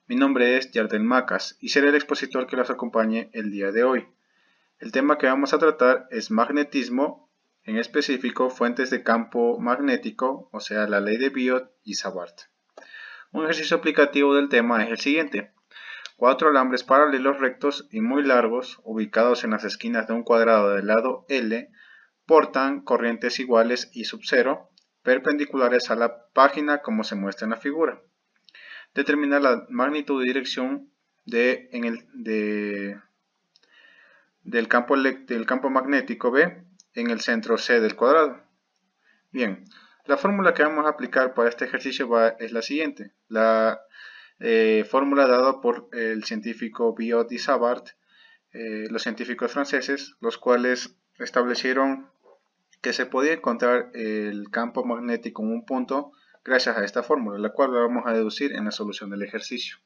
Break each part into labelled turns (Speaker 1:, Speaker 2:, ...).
Speaker 1: Mi nombre es Yardel Macas y seré el expositor que los acompañe el día de hoy. El tema que vamos a tratar es magnetismo, en específico fuentes de campo magnético, o sea la ley de Biot y Savart. Un ejercicio aplicativo del tema es el siguiente. 4 alambres paralelos rectos y muy largos, ubicados en las esquinas de un cuadrado del lado L, portan corrientes iguales I sub 0, perpendiculares a la página como se muestra en la figura. Determina la magnitud y dirección del campo magnético B en el centro C del cuadrado. Bien, la fórmula que vamos a aplicar para este ejercicio es la siguiente. La fórmula dada por el científico Biot y Savart, los científicos franceses, los cuales establecieron que se podía encontrar el campo magnético en un punto gracias a esta fórmula, la cual la vamos a deducir en la solución del ejercicio.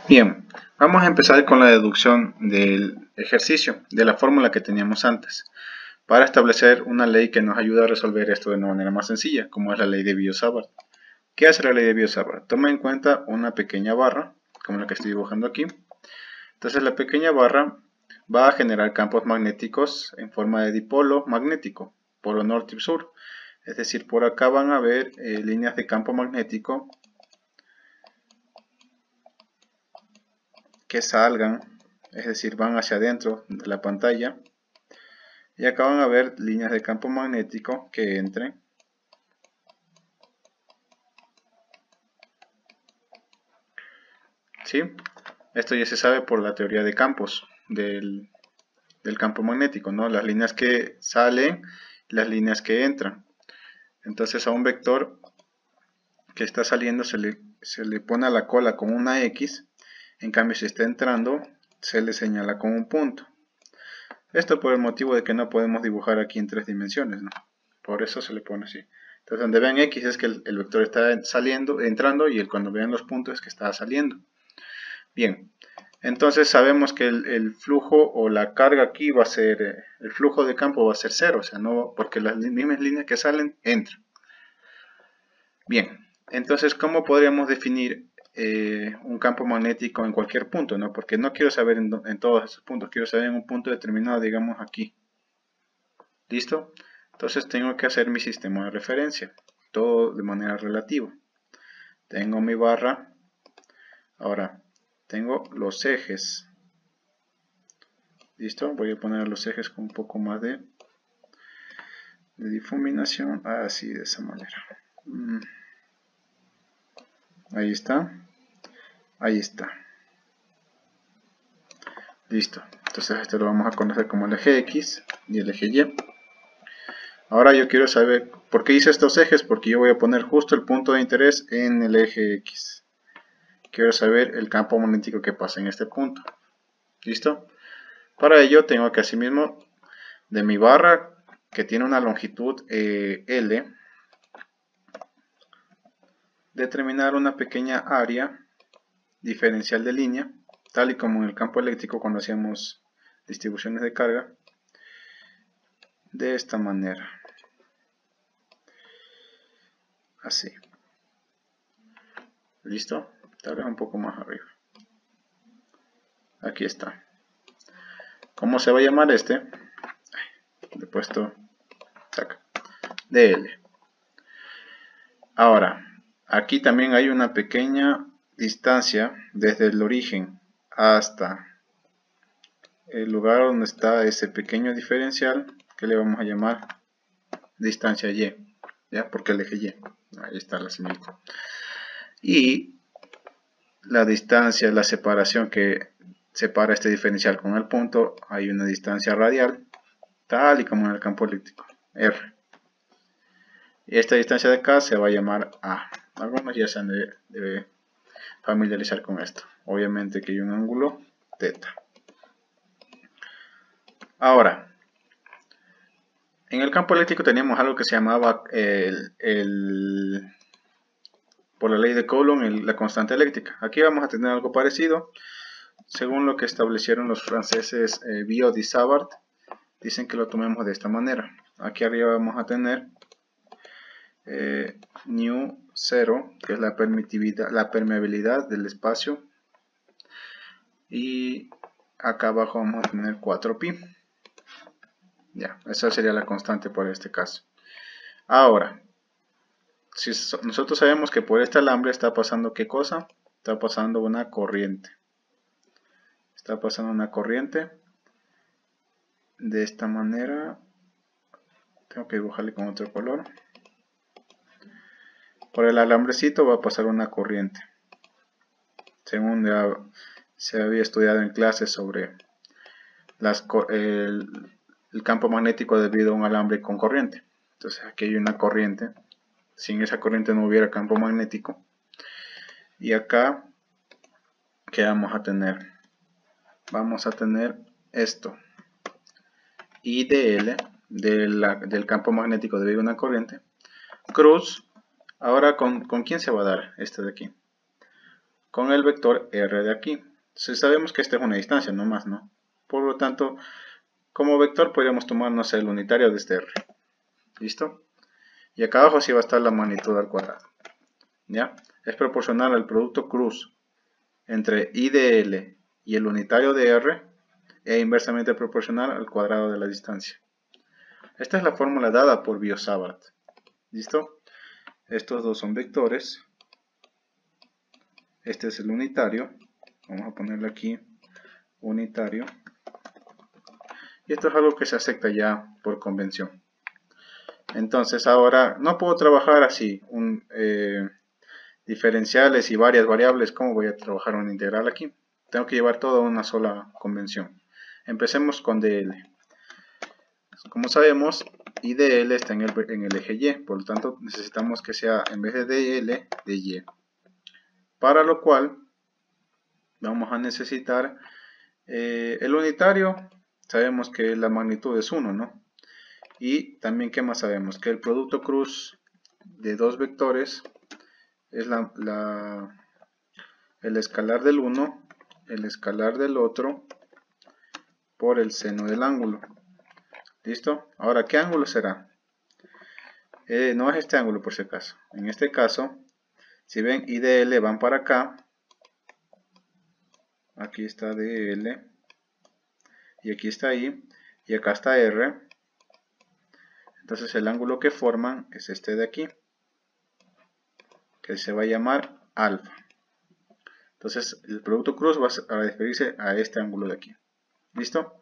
Speaker 1: Bien, vamos a empezar con la deducción del ejercicio, de la fórmula que teníamos antes, para establecer una ley que nos ayuda a resolver esto de una manera más sencilla, como es la ley de Biot-Savart. ¿Qué hace la ley de Biot-Savart? Toma en cuenta una pequeña barra, como la que estoy dibujando aquí. Entonces la pequeña barra va a generar campos magnéticos en forma de dipolo magnético, polo norte y sur. Es decir, por acá van a ver líneas de campo magnético que salgan, es decir, van hacia adentro de la pantalla. Y acá van a ver líneas de campo magnético que entren. ¿Sí? Esto ya se sabe por la teoría de campos del campo magnético, ¿no? Las líneas que salen, las líneas que entran. Entonces a un vector que está saliendo se le pone a la cola con una X, en cambio si está entrando se le señala con un punto. Esto por el motivo de que no podemos dibujar aquí en 3 dimensiones, ¿no? Por eso se le pone así. Entonces donde vean X es que el vector está entrando y cuando vean los puntos es que está saliendo. Bien, entonces sabemos que el flujo o la carga aquí va a ser, el flujo de campo va a ser 0, o sea, no, porque las mismas líneas que salen entran. Bien, entonces ¿cómo podríamos definir un campo magnético en cualquier punto, ¿no? Porque no quiero saber en todos esos puntos, quiero saber en un punto determinado, digamos aquí. ¿Listo? Entonces tengo que hacer mi sistema de referencia, todo de manera relativa. Tengo mi barra, ahora tengo los ejes. ¿Listo? Voy a poner los ejes con un poco más de difuminación, así de esa manera. Ahí está. Ahí está. Listo. Entonces esto lo vamos a conocer como el eje X y el eje Y. Ahora yo quiero saber por qué hice estos ejes, porque yo voy a poner justo el punto de interés en el eje X. Quiero saber el campo magnético que pasa en este punto. ¿Listo? Para ello tengo que asimismo de mi barra que tiene una longitud L, determinar una pequeña área diferencial de línea, tal y como en el campo eléctrico cuando hacíamos distribuciones de carga, de esta manera, así. ¿Listo? Tal vez un poco más arriba. Aquí está. ¿Cómo se va a llamar este? Le he puesto DL. Ahora, aquí también hay una pequeña distancia desde el origen hasta el lugar donde está ese pequeño diferencial que le vamos a llamar distancia Y, ¿ya? Porque el eje Y, ahí está la similitud. Y la distancia, la separación que separa este diferencial con el punto, hay una distancia radial, tal y como en el campo eléctrico, R. Y esta distancia de acá se va a llamar A. Algunos ya se han de familiarizar con esto. Obviamente que hay un ángulo θ. Ahora, en el campo eléctrico teníamos algo que se llamaba por la ley de Coulomb, la constante eléctrica. Aquí vamos a tener algo parecido. Según lo que establecieron los franceses Biot y Savart, dicen que lo tomemos de esta manera. Aquí arriba vamos a tener nu 0, que es la permeabilidad del espacio, y acá abajo vamos a tener 4pi. Ya, esa sería la constante por este caso. Ahora, si nosotros sabemos que por este alambre está pasando ¿qué cosa? Está pasando una corriente. Está pasando una corriente de esta manera. Tengo que dibujarle con otro color. Por el alambrecito va a pasar una corriente. Según ya se había estudiado en clases sobre el campo magnético debido a un alambre con corriente. Entonces aquí hay una corriente. Sin esa corriente no hubiera campo magnético. Y acá, ¿qué vamos a tener? Vamos a tener esto. I de L del campo magnético debido a una corriente. Cruz. Ahora, ¿con quién se va a dar este de aquí? Con el vector R de aquí. Entonces sabemos que esta es una distancia, no más, ¿no? Por lo tanto, como vector podríamos tomar, no sé, el unitario de este R. ¿Listo? Y acá abajo sí va a estar la magnitud al cuadrado. ¿Ya? Es proporcional al producto cruz entre I de L y el unitario de R e inversamente proporcional al cuadrado de la distancia. Esta es la fórmula dada por Biot-Savart. ¿Listo? Estos dos son vectores. Este es el unitario. Vamos a ponerle aquí unitario. Y esto es algo que se acepta ya por convención. Entonces ahora no puedo trabajar así. Diferenciales y varias variables. ¿Cómo voy a trabajar una integral aquí? Tengo que llevar todo a una sola convención. Empecemos con dl. Como sabemos, I de L está en el eje Y, por lo tanto necesitamos que sea en vez de dl, de Y. Para lo cual vamos a necesitar el unitario, sabemos que la magnitud es 1, ¿no? Y también, ¿qué más sabemos? Que el producto cruz de dos vectores es el escalar del uno, el escalar del otro, por el seno del ángulo. ¿Listo? Ahora, ¿qué ángulo será? No es este ángulo por si acaso. En este caso, si ven, I de L van para acá. Aquí está DL. Y aquí está I. Y acá está R. Entonces el ángulo que forman es este de aquí, que se va a llamar alfa. Entonces el producto cruz va a referirse a este ángulo de aquí. ¿Listo?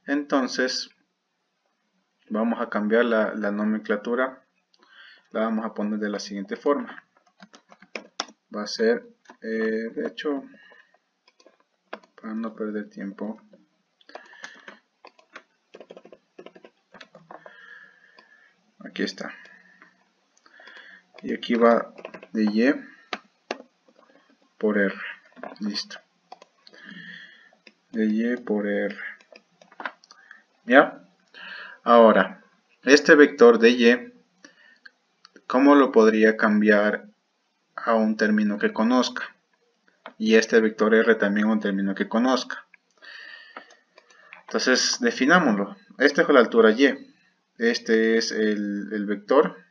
Speaker 1: Entonces vamos a cambiar la nomenclatura. La vamos a poner de la siguiente forma. Va a ser, de hecho, para no perder tiempo, aquí está. Y aquí va de Y por R. Listo. De Y por R. ¿Ya? Ahora, este vector de Y, ¿cómo lo podría cambiar a un término que conozca? Y este vector R también a un término que conozca. Entonces, definámoslo. Esta es la altura Y. Este es el vector.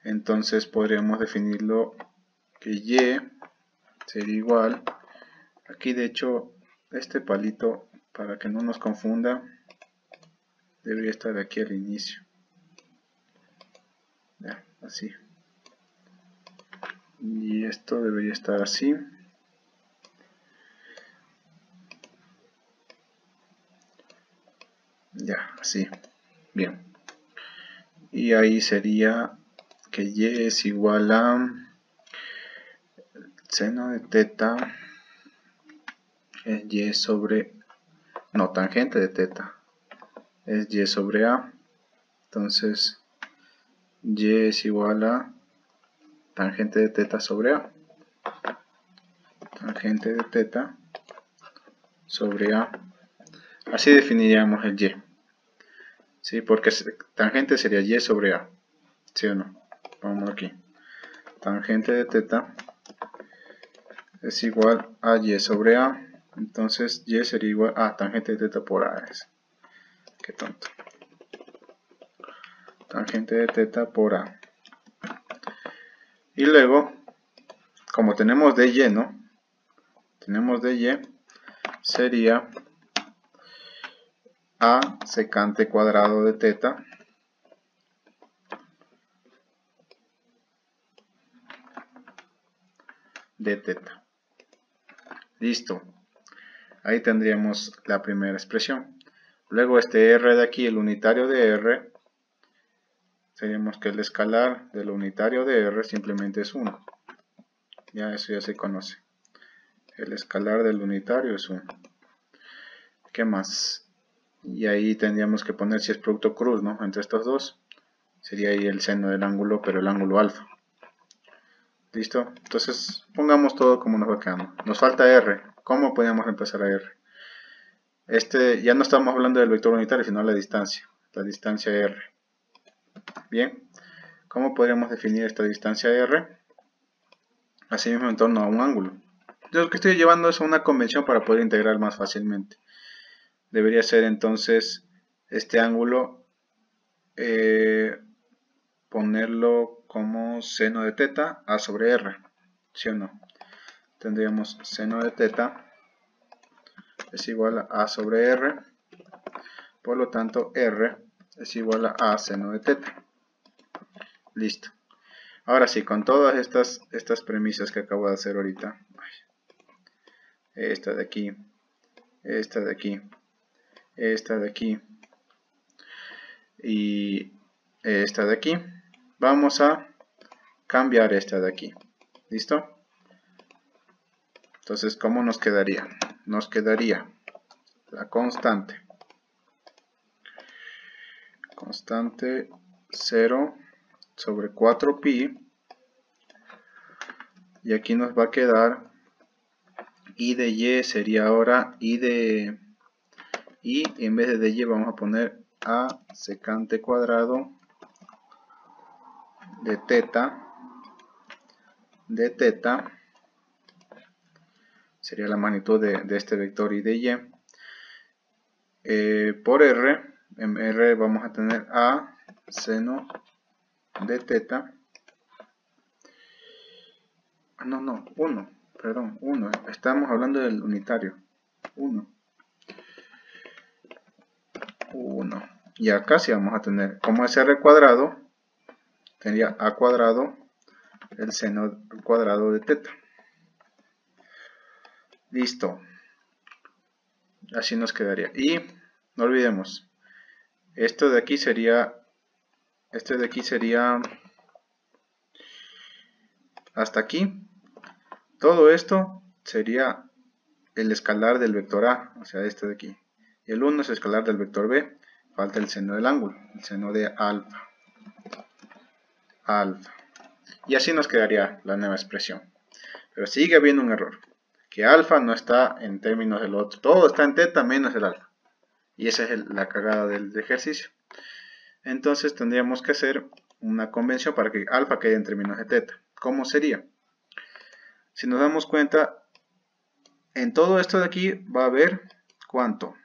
Speaker 1: Entonces, podríamos definirlo que Y sería igual. Aquí, de hecho, este palito, para que no nos confunda, debería estar aquí al inicio. Ya, así. Y esto debería estar así. Ya, así. Bien. Y ahí sería que Y es igual a seno de teta es Y sobre, no, tangente de teta es Y sobre A. Entonces Y es igual a tangente de teta sobre A. Tangente de teta sobre A. Así definiríamos el Y. ¿Sí? Porque tangente sería Y sobre A. ¿Sí o no? Vamos aquí. Tangente de teta es igual a Y sobre A. Entonces Y sería igual a tangente de teta por A. Qué tonto. Tangente de teta por A. Y luego, como tenemos dy, ¿no? Tenemos dy, sería a secante cuadrado de teta de teta. Listo. Ahí tendríamos la primera expresión. Luego este r de aquí, el unitario de r, seríamos que el escalar del unitario de r simplemente es 1. Ya eso ya se conoce. El escalar del unitario es 1. ¿Qué más? Y ahí tendríamos que poner si es producto cruz, ¿no? Entre estos dos. Sería ahí el seno del ángulo, pero el ángulo alfa. ¿Listo? Entonces pongamos todo como nos va quedando. Nos falta r. ¿Cómo podemos reemplazar a r? Ya no estamos hablando del vector unitario, sino la distancia r. Bien, ¿cómo podríamos definir esta distancia r? Asimismo en torno a un ángulo. Yo lo que estoy llevando es una convención para poder integrar más fácilmente. Debería ser entonces este ángulo, ponerlo como seno de teta a sobre r, ¿sí o no? Tendríamos seno de teta es igual a sobre r, por lo tanto r es igual a seno de teta. Listo. Ahora sí, con todas estas premisas que acabo de hacer ahorita, esta de aquí, esta de aquí, esta de aquí y esta de aquí, vamos a cambiar esta de aquí. ¿Listo? Entonces, ¿cómo nos quedaría? Nos quedaría la constante 0 sobre 4pi, y aquí nos va a quedar i de y sería ahora i de y en vez de y vamos a poner a secante cuadrado de teta sería la magnitud de este vector i de y, por r. En r vamos a tener a seno de teta, 1, perdón, 1, estamos hablando del unitario, 1, y acá sí vamos a tener, como es r cuadrado, tendría a cuadrado el seno cuadrado de teta. Listo, así nos quedaría. Y no olvidemos, esto de aquí sería hasta aquí. Todo esto sería el escalar del vector a, o sea, este de aquí. Y el 1 es el escalar del vector b. Falta el seno del ángulo, el seno de alfa. Y así nos quedaría la nueva expresión. Pero sigue habiendo un error, que alfa no está en términos del otro. Todo está en teta menos el alfa. Y esa es la cagada del ejercicio. Entonces tendríamos que hacer una convención para que alfa quede en términos de teta. ¿Cómo sería? Si nos damos cuenta, en todo esto de aquí va a haber, ¿cuánto?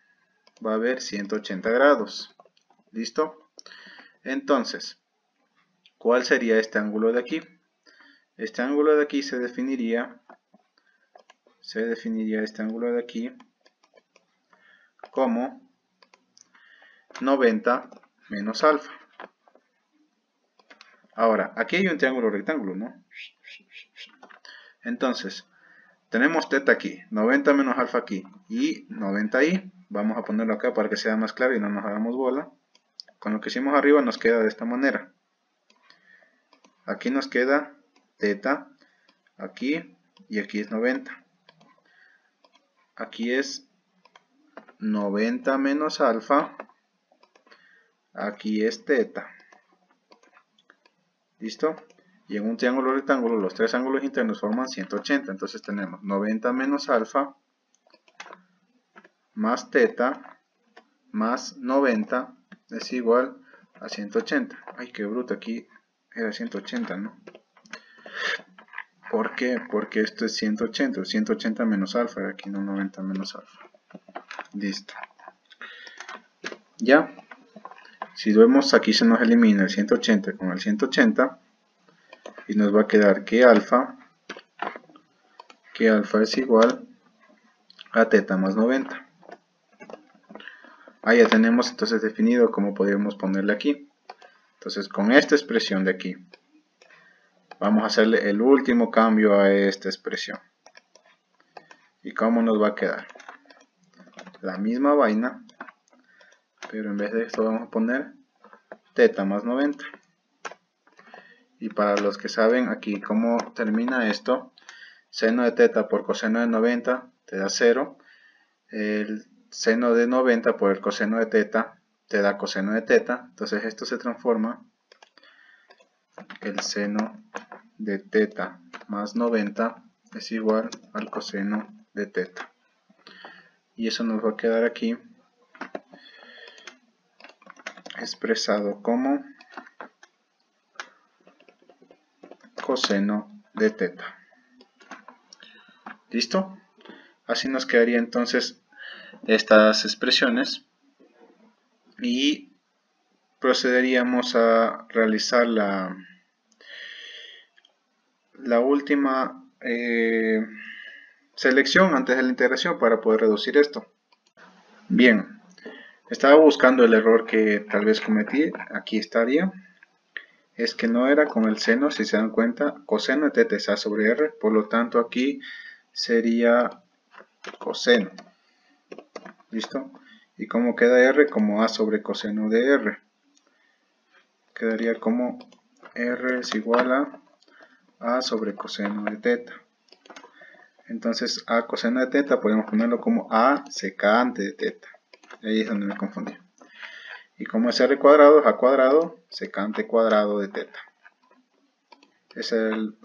Speaker 1: Va a haber 180 grados. ¿Listo? Entonces, ¿cuál sería este ángulo de aquí? Este ángulo de aquí se definiría este ángulo de aquí como 90 menos alfa. Ahora, aquí hay un triángulo rectángulo, ¿no? Entonces, tenemos teta aquí, 90 menos alfa aquí y 90 ahí. Vamos a ponerlo acá para que sea más claro y no nos hagamos bola. Con lo que hicimos arriba nos queda de esta manera. Aquí nos queda teta, aquí y aquí es 90. Aquí es 90 menos alfa, aquí es teta. ¿Listo? Y en un triángulo rectángulo los tres ángulos internos forman 180. Entonces tenemos 90 menos alfa más teta más 90 es igual a 180. Ay, qué bruto, aquí era 180, ¿no? ¿Por qué? Porque esto es 180. 180 menos alfa, aquí no 90 menos alfa. Listo. Ya. Si vemos, aquí se nos elimina el 180 con el 180. y nos va a quedar que alfa es igual a teta más 90. Ahí ya tenemos entonces definido cómo podríamos ponerle aquí. Entonces con esta expresión de aquí vamos a hacerle el último cambio a esta expresión. ¿Y cómo nos va a quedar? La misma vaina, pero en vez de esto vamos a poner teta más 90. Y para los que saben aquí cómo termina esto, seno de teta por coseno de 90 te da 0. El seno de 90 por el coseno de teta te da coseno de teta. Entonces esto se transforma. El seno de teta más 90 es igual al coseno de teta. Y eso nos va a quedar aquí expresado como coseno de teta. ¿Listo? Así nos quedaría entonces estas expresiones y procederíamos a realizar la última selección antes de la integración para poder reducir esto. Bien, estaba buscando el error que tal vez cometí. Aquí estaría. Es que no era con el seno, si se dan cuenta, coseno de teta es a sobre r, por lo tanto aquí sería coseno. ¿Listo? ¿Y cómo queda r? Como a sobre coseno de r. Quedaría como r es igual a sobre coseno de teta. Entonces a coseno de teta podemos ponerlo como a secante de teta. Ahí es donde me confundí. Y como es r cuadrado, es a cuadrado secante cuadrado de teta. Ese es el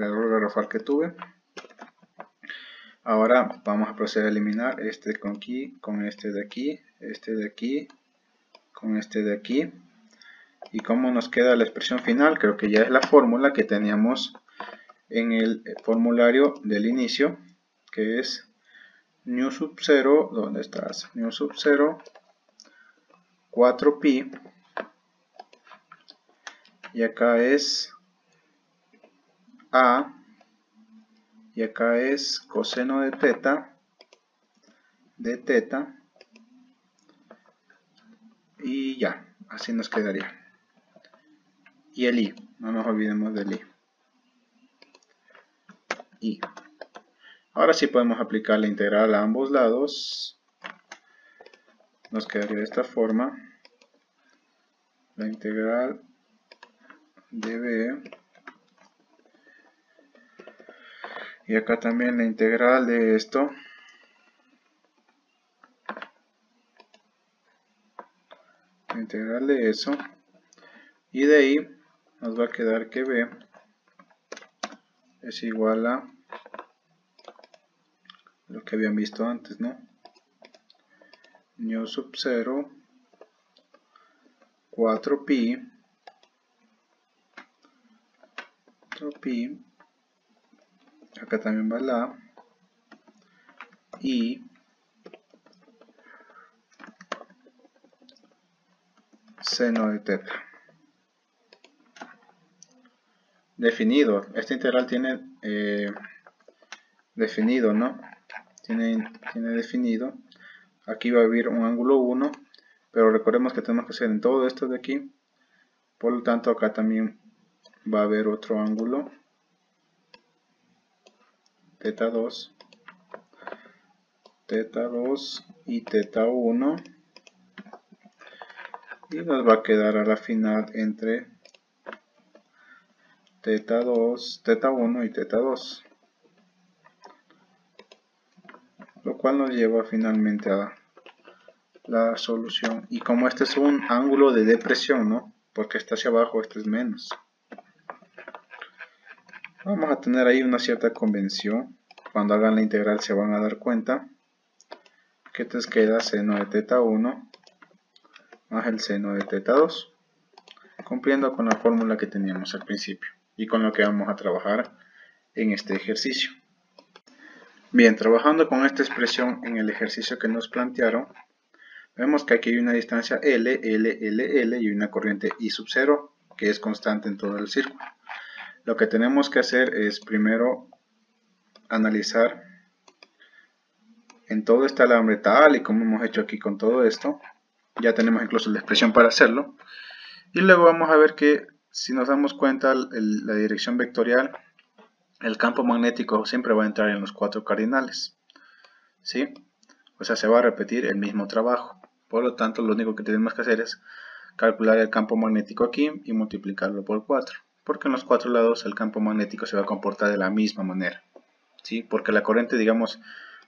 Speaker 1: error garrafal que tuve. Ahora vamos a proceder a eliminar este con aquí, con este de aquí, con este de aquí. Y como nos queda la expresión final, creo que ya es la fórmula que teníamos en el formulario del inicio, que es nu sub 0, ¿dónde estás? Nu sub 0, 4pi, y acá es a, y acá es coseno de teta, y ya, así nos quedaría. Y el i, no nos olvidemos del i. Ahora sí podemos aplicar la integral a ambos lados. Nos quedaría de esta forma. La integral de b. Y acá también la integral de esto. La integral de eso. Y de ahí nos va a quedar que b es igual a lo que habían visto antes, ¿no? Nu sub 0, 4pi, acá también va la y seno de teta. Definido, esta integral tiene definido, ¿no? Tiene definido. Aquí va a haber un ángulo 1, pero recordemos que tenemos que hacer en todo esto de aquí. Por lo tanto, acá también va a haber otro ángulo, teta 2 y teta 1. Y nos va a quedar a la final entre teta 1 y teta 2. Lo cual nos lleva finalmente a la solución. Y como este es un ángulo de depresión, ¿no? Porque está hacia abajo, este es menos. Vamos a tener ahí una cierta convención. Cuando hagan la integral se van a dar cuenta que te queda seno de teta 1 más el seno de teta 2. Cumpliendo con la fórmula que teníamos al principio. Y con lo que vamos a trabajar en este ejercicio. Bien, trabajando con esta expresión en el ejercicio que nos plantearon, vemos que aquí hay una distancia L y una corriente I sub 0 que es constante en todo el círculo. Lo que tenemos que hacer es primero analizar en todo este alambre tal y como hemos hecho aquí con todo esto. Ya tenemos incluso la expresión para hacerlo. Y luego vamos a ver que si nos damos cuenta la dirección vectorial, el campo magnético siempre va a entrar en los 4 cardinales, ¿sí? O sea, se va a repetir el mismo trabajo. Por lo tanto, lo único que tenemos que hacer es calcular el campo magnético aquí y multiplicarlo por 4. Porque en los 4 lados el campo magnético se va a comportar de la misma manera, ¿sí? Porque la corriente, digamos,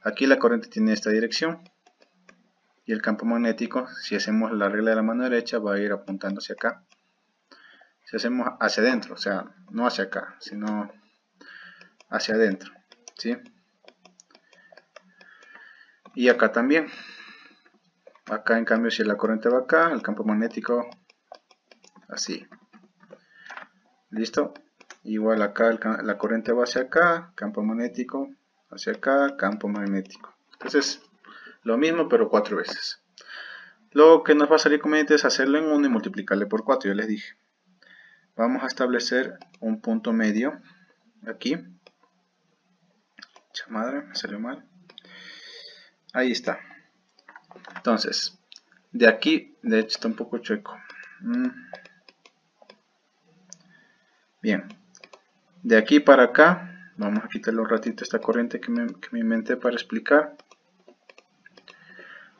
Speaker 1: aquí la corriente tiene esta dirección. Y el campo magnético, si hacemos la regla de la mano derecha, va a ir apuntando hacia acá. Si hacemos hacia adentro, o sea, no hacia acá, sino hacia adentro, ¿sí? Y acá también. Acá en cambio, si la corriente va acá, el campo magnético así. ¿Listo? Igual acá la corriente va hacia acá, campo magnético, hacia acá, campo magnético. Entonces, lo mismo pero 4 veces. Lo que nos va a salir conveniente es hacerlo en 1 y multiplicarle por 4, ya les dije. Vamos a establecer un punto medio aquí. Madre, me salió mal. Ahí está. Entonces, de aquí, de hecho está un poco chueco. Bien. De aquí para acá, vamos a quitarle un ratito esta corriente que me inventé para explicar.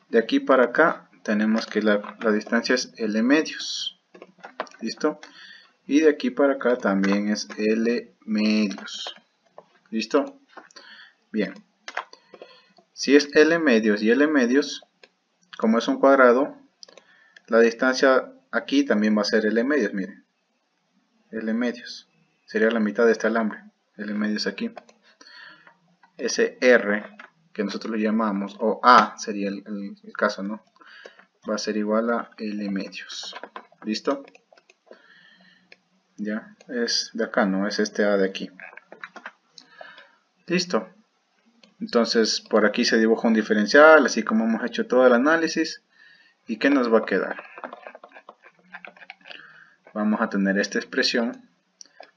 Speaker 1: De aquí para acá, tenemos que la distancia es L medios. ¿Listo? Y de aquí para acá también es L medios. ¿Listo? Bien. Si es L medios y L medios, como es un cuadrado, la distancia aquí también va a ser L medios, miren. L medios. Sería la mitad de este alambre. L medios aquí. Ese R, que nosotros lo llamamos, o A sería el caso, ¿no? Va a ser igual a L medios. ¿Listo? Ya, es de acá, no es este A de aquí. Listo. Entonces, por aquí se dibuja un diferencial, así como hemos hecho todo el análisis. ¿Y qué nos va a quedar? Vamos a tener esta expresión.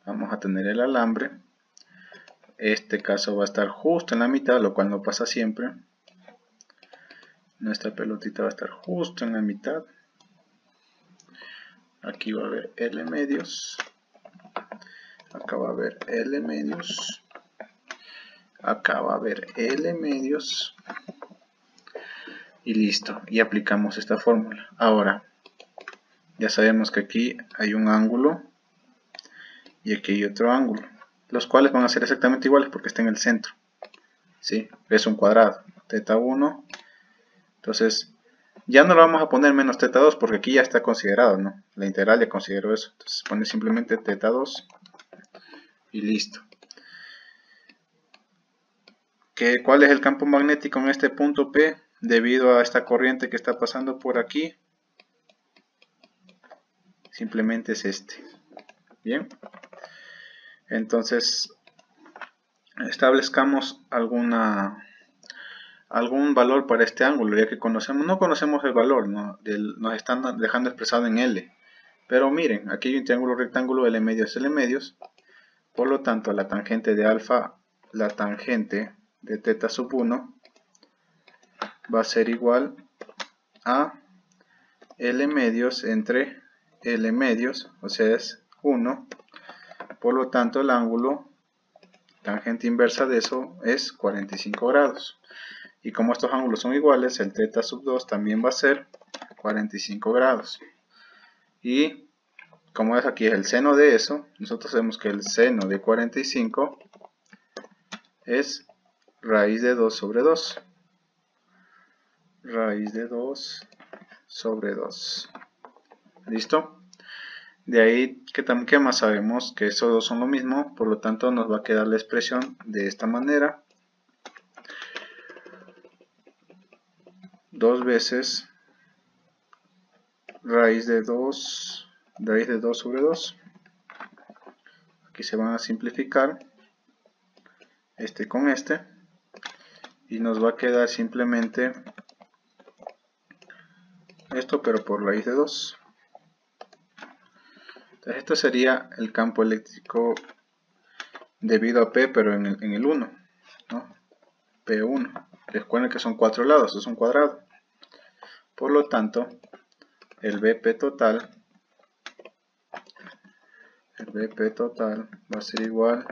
Speaker 1: Vamos a tener el alambre. Este caso va a estar justo en la mitad, lo cual no pasa siempre. Nuestra pelotita va a estar justo en la mitad. Aquí va a haber L medios. Acá va a haber L medios. Acá va a haber L medios. Y listo. Y aplicamos esta fórmula. Ahora, ya sabemos que aquí hay un ángulo. Y aquí hay otro ángulo. Los cuales van a ser exactamente iguales porque está en el centro. ¿Sí? Es un cuadrado. Teta 1. Entonces, ya no lo vamos a poner menos teta 2 porque aquí ya está considerado, ¿no? La integral ya consideró eso. Entonces, pone simplemente teta 2. Y listo. ¿Cuál es el campo magnético en este punto P? Debido a esta corriente que está pasando por aquí. Simplemente es este. Bien. Entonces, establezcamos algún valor para este ángulo, ya que no conocemos el valor, ¿no? Nos están dejando expresado en L. Pero miren, aquí hay un triángulo rectángulo, L medios, L medios. Por lo tanto, la tangente de alfa, la tangente de teta sub 1 va a ser igual a L medios entre L medios, o sea es 1. Por lo tanto, el ángulo tangente inversa de eso es 45 grados. Y como estos ángulos son iguales, el teta sub 2 también va a ser 45 grados. Y como es aquí el seno de eso, nosotros sabemos que el seno de 45 es raíz de 2 sobre 2. Raíz de 2 sobre 2. ¿Listo? De ahí, ¿qué más sabemos? Que esos dos son lo mismo, por lo tanto nos va a quedar la expresión de esta manera. 2 veces raíz de 2 sobre 2. Aquí se van a simplificar este con este. Y nos va a quedar simplemente esto, pero por raíz de 2. Entonces esto sería el campo eléctrico debido a P, pero en el 1, ¿no? P1. Recuerden que son 4 lados, es un cuadrado. Por lo tanto, el BP total va a ser igual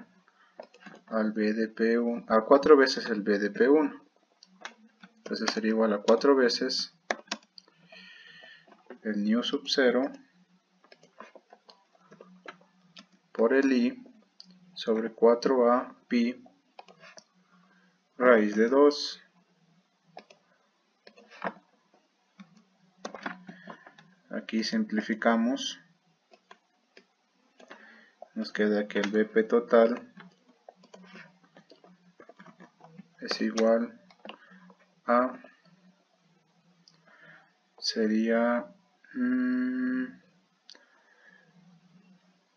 Speaker 1: al B de P1, a 4 veces el B de P1. Entonces sería igual a 4 veces el nu sub 0 por el I sobre 4A pi raíz de 2. Aquí simplificamos. Nos queda que el BP total es igual a, sería,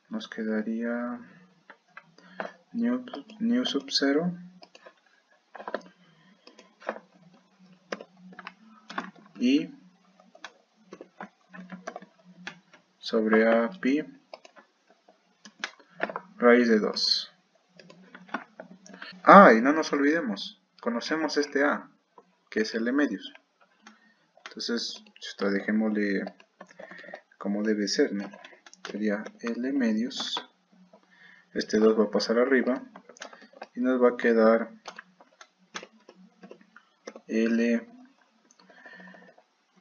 Speaker 1: nos quedaría nu sub 0 y sobre A pi raíz de 2. Y no nos olvidemos, conocemos este A, que es L medios. Entonces, esto dejémosle como debe ser, ¿no? Sería L medios. Este 2 va a pasar arriba y nos va a quedar L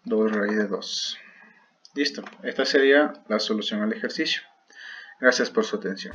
Speaker 1: 2 raíz de 2. Listo, esta sería la solución al ejercicio. Gracias por su atención.